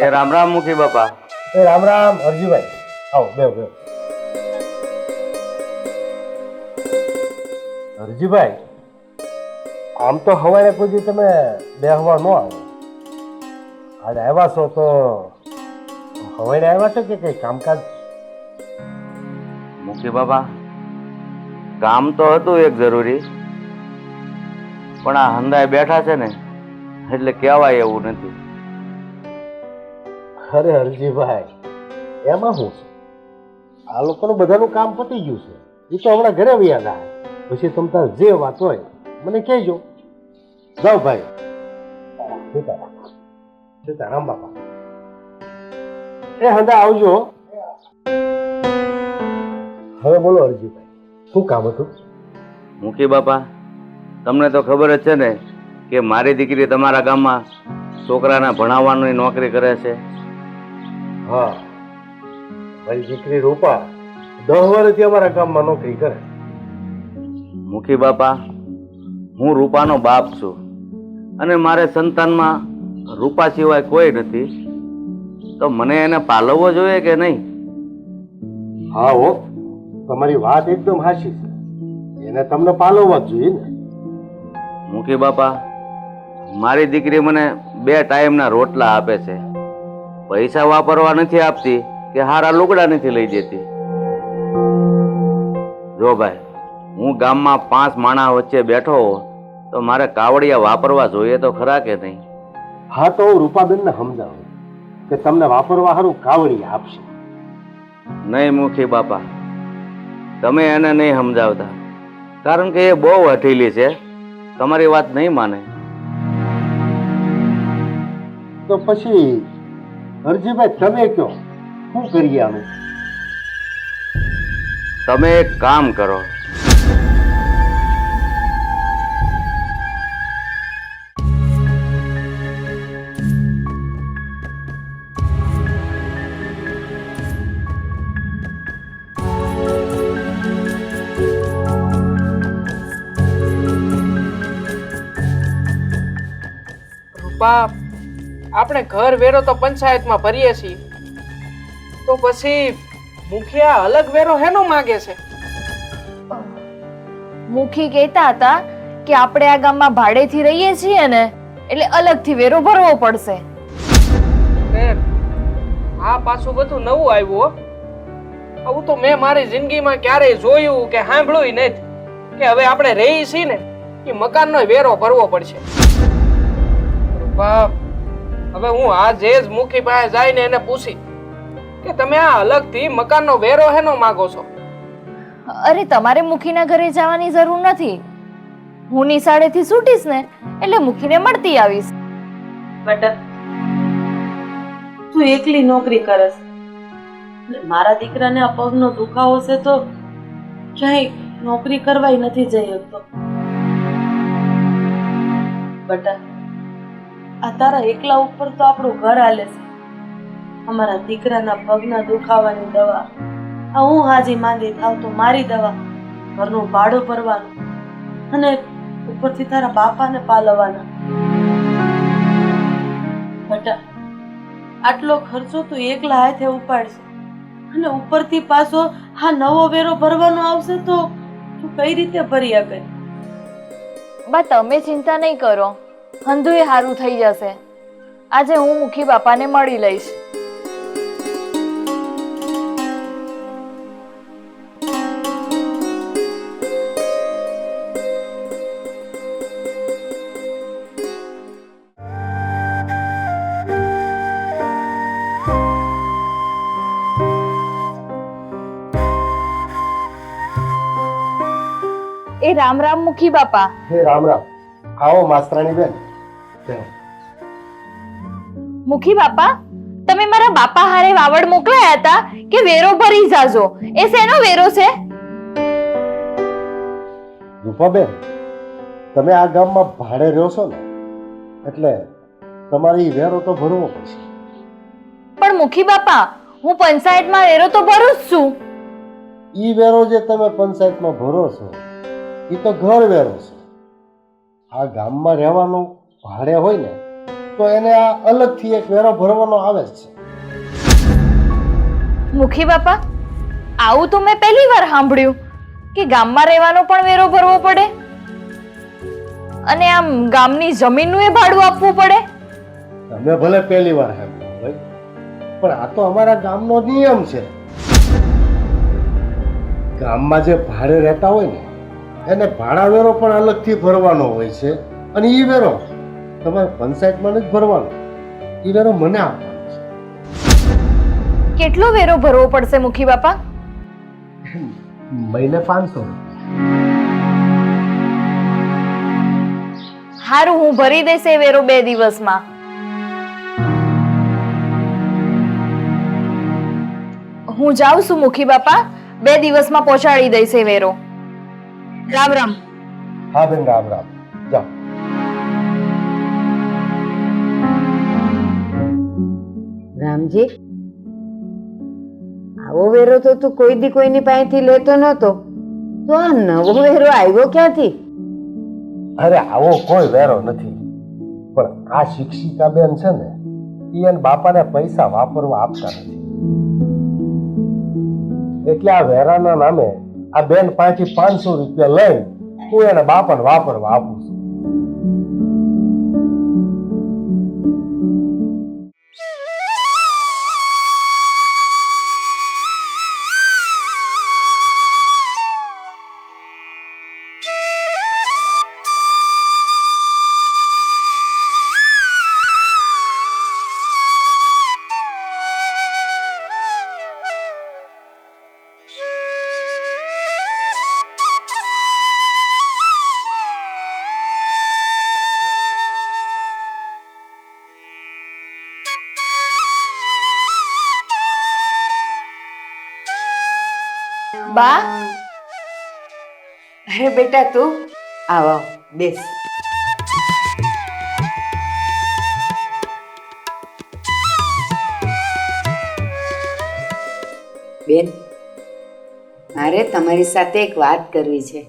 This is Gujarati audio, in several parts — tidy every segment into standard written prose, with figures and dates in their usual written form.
એ રામ રામ મુખી બાપા. એ રામ રામ હરજીભાઈ, આવો બેહો બેહો. હરજીભાઈ, આમ તો હવારે કોઈ તમે બેહવા ન આવો, આજે આવ્યા છો તો હવારે આવ્યા છો કે કઈ કામકાજ? મુખી બાપા, કામ તો હતું એક જરૂરી, પણ આ હંધાય બેઠા છે ને એટલે કહેવાય એવું નથી. અરે હરજીભાઈ, એમાં શું છે? આ લોકોનું બધાનું કામ પતી ગયું છે, એ તો હમણાં ઘરે વયા જાય. પછી તમ તાર જે વાત હોય મને કહેજો. જાઓ ભાઈ. સીતારામ બાપા. એ હંધા આવજો. હવે બોલો હરજીભાઈ, શું કામ હતું? મુખી બાપા, તમને તો ખબર જ છે ને કે મારી દીકરી તમારા ગામમાં છોકરાના ભણાવવાની નોકરી કરે છે. હા, મારી દીકરી રૂપા 10 વર્ષથી અમારા ગામમાં નોકરી કરે. મુખી બાપા, હું રૂપાનો બાપ છું અને મારે સંતાનમાં રૂપા સિવાય કોઈ નથી, તો મને એને પાલવવો જોઈએ કે નહીં? હા હો, તમારી વાત એકદમ હાચી છે. એને તમને પાલવવા જ જોઈએ ને. મુખી બાપા, મારી દીકરી મને 2 ટાઈમના રોટલા આપે છે, પૈસા વાપરવા નથી આપતી કે હારા લુગડા નથી લઈ દેતી. જો ભાઈ, હું ગામમાં 5 માણસ વચ્ચે બેઠો હો તો મારે કાવડિયા વાપરવા જોઈએ તો ખરા કે નહીં? હા, તો હું રૂપાબેનને સમજાવું કે તમને વાપરવા સારું કાવડી આપશે. નહીં મુખી બાપા, તમે એને નહીં સમજાવતા, કારણ કે એ બહુ હઠીલી છે, તમારી વાત નહીં માને. તો પછી હરજીભાઈ તમે કહો, શું કરીએ આનું? તમે એક કામ કરો, રૂપા, આપણે ઘર વેરો તો પંચાયતમાં ભરીએ છીએ, તો પછી મુખિયા અલગ વેરો હેનો માગે છે? મુખી કહેતા હતા કે આપણે આ ગામમાં ભાડેથી રહીએ છીએ ને, એટલે અલગથી વેરો ભરવો પડશે. આ પાછું બધું નવું આવ્યું હો. આવું તો મેં મારી જિંદગીમાં ક્યારેય જોયું કે સાંભળ્યું નથી કે હવે આપણે રહી છીએ ને એ મકાનનો વેરો ભરવો પડશે. રૂપા, હવે હું આજે જ મુખી પાસે જઈને એને પૂછી કે તમે આ અલગથી મકાનનો વેરો હેનો માગો છો? અરે, તમારે મુખીના ઘરે જવાની જરૂર નથી. હું નિશાળેથી છૂટીશ ને એટલે મુખીને મળતી આવીશ. બટ તું એકલી નોકરી કરસ, મારા દીકરાને આ પગનો દુખાવો છે તો ક્યાંય નોકરી કરવાય નથી જઈ શકતો. બટા, આ તારા એકલા ઉપર તો આપણું ઘર હાલે છે. અમારા દીકરાના પગના દુખાવાની દવા, આ હું હાજી માંદી થાવ તો મારી દવા, ઘરનું ભાડું ભરવાનું અને ઉપરથી તારા બાપાને પાલવવાના. બટા, આટલો ખર્ચો તું એકલા હાથે ઉપાડશે અને ઉપરથી પાછો આ નવો વેરો ભરવાનો આવશે તો તું કઈ રીતે ભરી શકે? બા, તમે ચિંતા નહીં કરો, હંધુએ સારું થઈ જશે. આજે હું મુખી બાપાને મળી લઈશ. એ રામ રામ મુખી બાપા. હે રામ રામ. આવો માસ્તરાણી બેન. મુખી બાપા, તમે મારા બાપા હારે વાવડ મોકલાયા હતા કે વેરો ભરી જાજો. એ શેનો વેરો છે? રૂપાબેન, તમે આ ગામમાં ભાડે રહ્યો છો ને, એટલે તમારે ઈ વેરો તો ભરવો પડશે. પણ મુખી બાપા, હું પંચાયતમાં વેરો તો ભરું જ છું. ઈ વેરો જે તમે પંચાયતમાં ભરો છો ઈ તો ઘર વેરો છે. આ ગામમાં રહેવાનું ભાડે હોય ને તો એને આ અલગથી એક વેરો ભરવાનો આવે જ છે. મુખી બાપા, આવું તો મેં પહેલી વાર સાંભળ્યું કે ગામમાં રહેવાનો પણ વેરો ભરવો પડે અને આમ ગામની જમીનનું એ ભાડું આપવું પડે. તમે ભલે પહેલી વાર સાંભળ્યું હોય, પણ આ તો અમારા ગામનો નિયમ છે. ગામમાં જે ભાડે રહેતા હોય ને એને ભાડા વેરો પણ અલગથી ભરવાનો હોય છે, અને એ વેરો તમારે પંચાયતમાં નથી ભરવાનો, એ વેરો મને આપવાનો છે. કેટલો વેરો ભરવો પડશે મુખી બાપા? મહિને 500. હારું, હું ભરી દઈશ એ વેરો 2 દિવસમાં. હું જાઉં છું મુખી બાપા, 2 દિવસમાં પહોંચાડી દઈશ એ વેરો. રામ રામ. હા બેન, રામ રામ. જાઓ. રામજી, આવો વેરો તો તું કોઈ દી કોઈની પાસેથી લેતો નતો, તો આ નવો વેરો આવ્યો ક્યાંથી? અરે આવો કોઈ વેરો નથી, પણ આ શિક્ષિકા બેન છે ને એ એના બાપાને પૈસા વાપરવા આપતા નથી, એટલે આ વેરાના નામે આ બેન પાસેથી 500 રૂપિયા લઈને હું એને બાપાને વાપરવા આપું છું. બા, અરે બેટા, તું આવ આવ, બેસ. બેન, મારે તમારી સાથે એક વાત કરવી છે.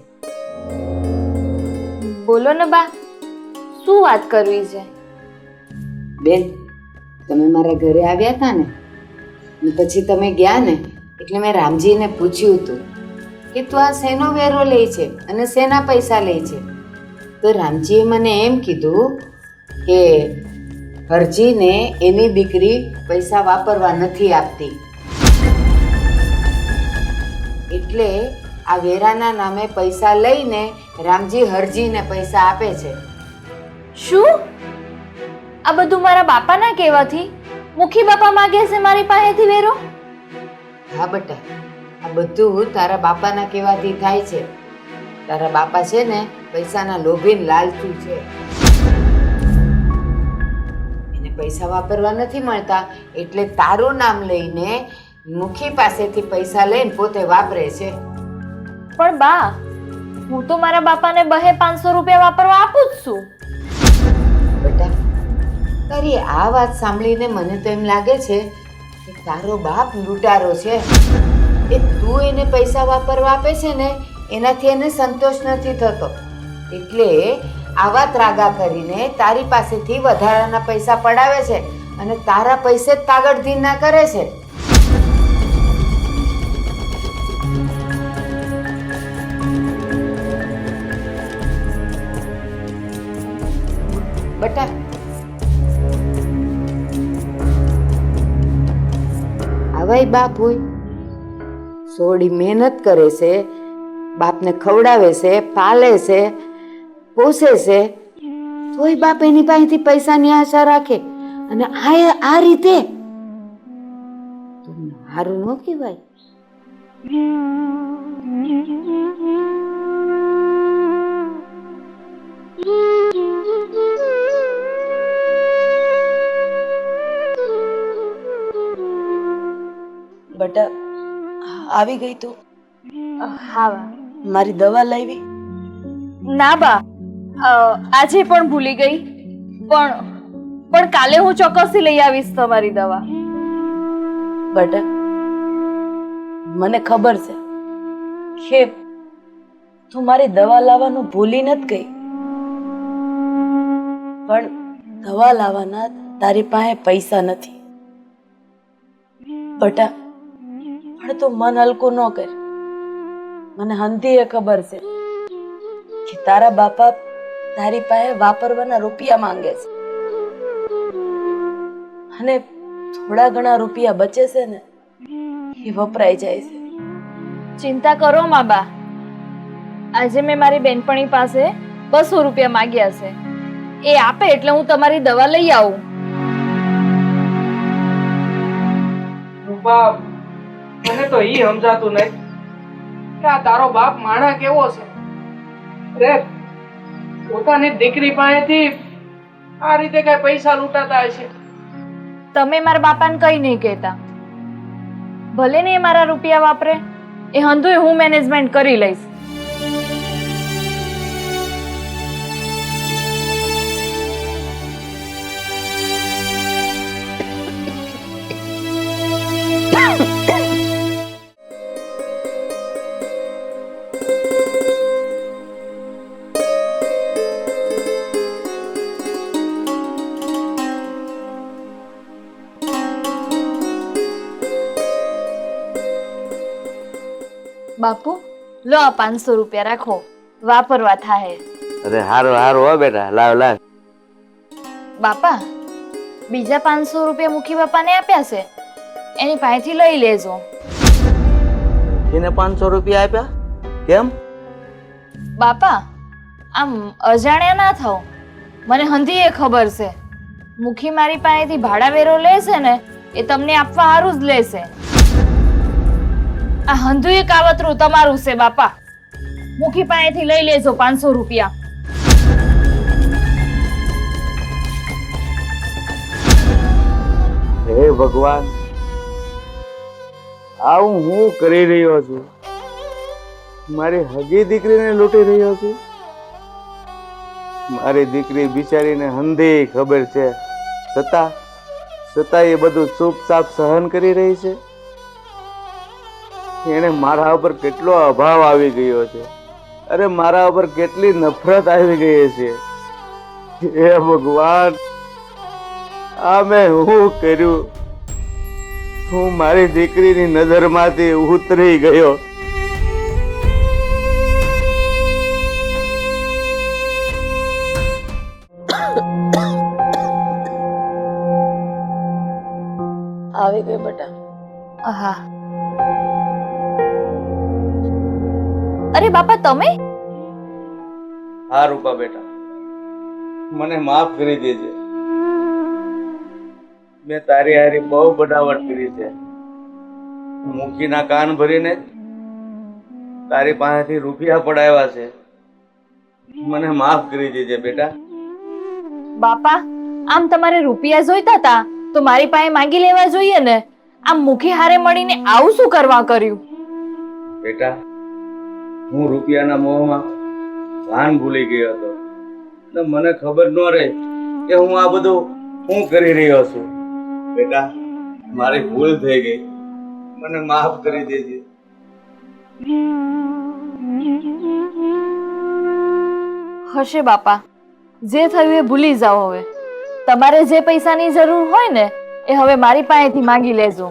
બોલો ને બા, શું વાત કરવી છે? બેન, તમે મારા ઘરે આવ્યા હતા ને, અને પછી તમે ગયા ને, એટલે મેં રામજીને પૂછ્યું હતું કે તું આ શેનો વેરો લે છે અને શેના પૈસા લે છે? તો રામજીએ મને એમ કીધું કે હરજીને એની દીકરી પૈસા વાપરવા નથી આપતી, એટલે આ વેરાના નામે પૈસા લઈને રામજી હરજીને પૈસા આપે છે. શું? આ બધું મારા બાપાના કહેવાથી મુખી બાપા માંગે છે મારી પાસેથી વેરો? હા બેટા, આ બધું તારા બાપાના કહેવાથી થાય છે. તારા બાપા છે ને પૈસાના લોભીને લાલચુ છે, એને પૈસા વાપરવા નથી મળતા, એટલે તારું નામ લઈને મુખી પાસેથી પૈસા લઈને પોતે વાપરે છે. પણ બા, હું તો મારા બાપાને 500 રૂપિયા વાપરવા આપું જ છું. બેટા, તારી આ વાત સાંભળીને મને તો એમ લાગે છે કે તારો બાપ લૂંટારો છે. એ તું એને પૈસા વાપરવા આપે છે ને એનાથી એને સંતોષ નથી થતો, એટલે આવા ત્રાગા કરીને તારી પાસેથી વધારાના પૈસા પડાવે છે અને તારા પૈસે જ તાગડધીના કરે છે. બેટા, આવાય બાપ હોય, સોડી મહેનત કરે છે, બાપને ખવડાવે છે, પાલે છે, પોસે છે, તોય બાપ એની પાસેથી પૈસાની આશા રાખે, અને આ રીતે સારું ન કહેવાય. બટા, આવી ગઈ તું? હા બા. મારી દવા લાવી? ના બા, આજે પણ ભૂલી ગઈ, પણ કાલે હું ચોક્કસથી લઈ આવીશ તમારી દવા. બટા, મને ખબર છે કે તું મારી દવા લાવવાનું ભૂલી નથી ગઈ, પણ દવા લાવવાના તારી પાસે પૈસા નથી. બટા, પણ તું મન હલકું ન કર. મને હંધીએ ખબર છે કે તારા બાપા તારી પાસે વાપરવાના રૂપિયા માંગે છે, અને થોડા ઘણા રૂપિયા બચે છે ને એ વપરાઈ જાય છે. ચિંતા કરો માં બા, આજે મેં મારી બેનપણી પાસે 200 રૂપિયા માંગ્યા છે. એ આપે એટલે હું તમારી દવા લઈ આવું. રૂપા, મને તો ઈ સમજાતું નહીં કે આ તારો બાપ માણા કેવો છે. રે પોતાની દીકરી પાસેથી આ રીતે કઈ પૈસા લૂંટાતા હશે. તમે મારા બાપાને કઈ નહીં કહેતા. ભલે ને એ મારા રૂપિયા વાપરે, એ હંધુય હું મેનેજમેન્ટ કરી લઈશ. બાપુ, લો આ 500 રૂપિયા રાખો, વાપરવા થાય. અરે હારું હારું હો બેટા, લાવ લાવ. બાપા, બીજા 500 રૂપિયા મુખી બાપાને આપ્યા છે, એની પાસેથી લઈ લેજો. એને 500 રૂપિયા આપ્યા? કેમ? બાપા, આમ અજાણ્યા ના થાવ. મને હંધીએ ખબર છે, મુખી મારી પાસેથી ભાડા વેરો લેશે ને એ તમને આપવા હારું જ લેશે. આ હંધુએ કાવતરું તમારું છે બાપા. મુખી પાસેથી લઈ લેજો 500 રૂપિયા. હે ભગવાન, આવું હું કરી રહ્યો છું? મારી હગી દીકરીને લૂંટી રહ્યો છું? મારી દીકરી બિચારીને હંધી ખબર છે, છતાં એ બધું ચૂપચાપ સહન કરી રહી છે. એને મારા ઉપર કેટલો અભાવ આવી ગયો છે. અરે મારા ઉપર કેટલી નફરત આવી ગઈ છે. હે ભગવાન, આ મેં હું કર્યું? હું મારી દીકરીની નજરમાંથી ઉતરી ગયો. આવી ગઈ બટા. હા. અરે બાપા, તમે? હા રૂપા બેટા, મને માફ કરી દેજે. મેં તારી હારી બહુ બનાવટ કરી છે. મૂકીના કાન ભરીને તારી પાસેથી રૂપિયા પડાવ્યા છે. મને માફ કરી દેજે બેટા. બાપા, આમ તમારે રૂપિયા જોઈતા હતા તો મારી પાસે માંગી લેવા જોઈએ ને. આમ મુખી હારે મળીને આવું શું કરવા કર્યું? બેટા, હું રૂપિયાના મોહમાં ભાન ભૂલી ગયો હતો, અને મને ખબર ન રહી કે હું આ બધું હું કરી રહ્યો છું. બેટા, મારી ભૂલ થઈ ગઈ, મને માફ કરી દેજે. હશે બાપા, જે થયું એ ભૂલી જાઓ હવે. તમારે જે પૈસાની જરૂર હોય ને એ હવે મારી પાસેથી માંગી લેજો.